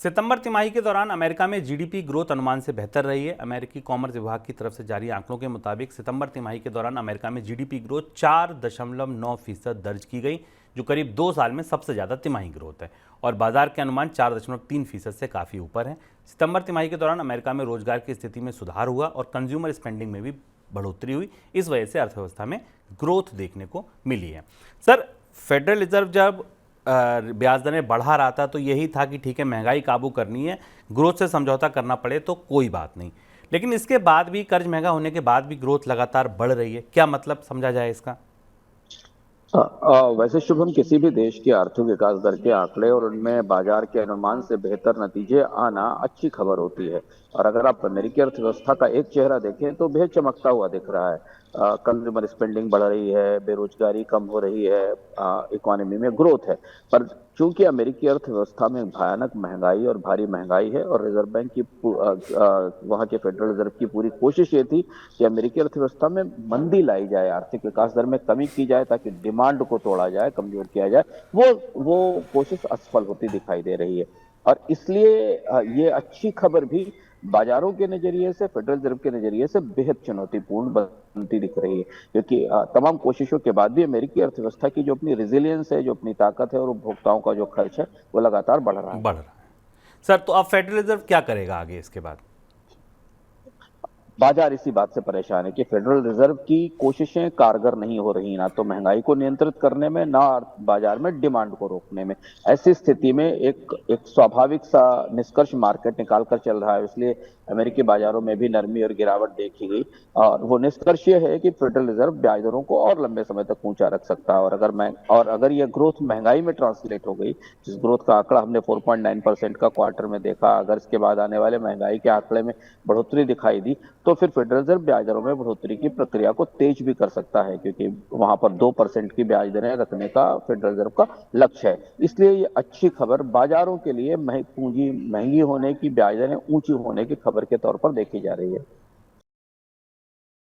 सितंबर तिमाही के दौरान अमेरिका में जीडीपी ग्रोथ अनुमान से बेहतर रही है। अमेरिकी कॉमर्स विभाग की तरफ से जारी आंकड़ों के मुताबिक सितंबर तिमाही के दौरान अमेरिका में जीडीपी ग्रोथ 4.9% दर्ज की गई, जो करीब 2 साल में सबसे ज़्यादा तिमाही ग्रोथ है और बाजार के अनुमान 4.3% से काफ़ी ऊपर है। सितंबर तिमाही के दौरान अमेरिका में रोजगार की स्थिति में सुधार हुआ और कंज्यूमर स्पेंडिंग में भी बढ़ोतरी हुई। इस वजह से अर्थव्यवस्था में ग्रोथ देखने को मिली है। सर, फेडरल रिजर्व जब ब्याज दरें बढ़ा रहा था तो यही था कि ठीक है, महंगाई काबू करनी है, ग्रोथ से समझौता करना पड़े तो कोई बात नहीं। लेकिन इसके बाद भी, कर्ज महंगा होने के बाद भी ग्रोथ लगातार बढ़ रही है। क्या मतलब समझा जाए इसका? वैसे शुभम, किसी भी देश की आर्थिक विकास दर के आंकड़े और उनमें बाजार के अनुमान से बेहतर नतीजे आना अच्छी खबर होती है। और अगर आप अमेरिकी अर्थव्यवस्था का एक चेहरा देखें तो बेहद चमकता हुआ दिख रहा है। कंज्यूमर स्पेंडिंग बढ़ रही है, बेरोजगारी कम हो रही है, इकोनॉमी में ग्रोथ है। पर चूंकि अमेरिकी अर्थव्यवस्था में भयानक महंगाई और भारी महंगाई है और रिजर्व बैंक की वहां के फेडरल रिजर्व की पूरी कोशिश ये थी कि अमेरिकी अर्थव्यवस्था में मंदी लाई जाए, आर्थिक विकास दर में कमी की जाए ताकि डिमांड को तोड़ा जाए, कमजोर किया जाए। वो कोशिश असफल होती दिखाई दे रही है। और इसलिए ये अच्छी खबर भी बाजारों के नजरिए से, फेडरल रिजर्व के नजरिए से बेहद चुनौतीपूर्ण बनती दिख रही है, क्योंकि तमाम कोशिशों के बाद भी अमेरिकी अर्थव्यवस्था की जो अपनी रेजिलियंस है, जो अपनी ताकत है और उपभोक्ताओं का जो खर्च है, वो लगातार बढ़ रहा है। बढ़ रहा है। सर, तो अब फेडरल रिजर्व क्या करेगा आगे इसके बाद? बाजार इसी बात से परेशान है कि फेडरल रिजर्व की कोशिशें कारगर नहीं हो रही, ना तो महंगाई को नियंत्रित करने में, ना बाजार में डिमांड को रोकने में। ऐसी स्थिति में एक एक स्वाभाविक सा निष्कर्ष मार्केट निकाल कर चल रहा है, इसलिए अमेरिकी बाजारों में भी नरमी और गिरावट देखी गई। और वो निष्कर्ष ये है कि फेडरल रिजर्व ब्याज दरों को और लंबे समय तक ऊंचा रख सकता है। और अगर यह ग्रोथ महंगाई में ट्रांसलेट हो गई, जिस ग्रोथ का आंकड़ा हमने 4.9% का क्वार्टर में देखा, अगर इसके बाद आने वाले महंगाई के आंकड़े में बढ़ोतरी दिखाई दी, तो फिर फेडरल रिजर्व ब्याज दरों में बढ़ोतरी की प्रक्रिया को तेज भी कर सकता है, क्योंकि वहां पर 2% की ब्याज दरें रखने का फेडरल रिजर्व का लक्ष्य है। इसलिए ये अच्छी खबर बाजारों के लिए पूंजी महंगी होने की, ब्याज दरें ऊंची होने की खबर के तौर पर देखी जा रही है।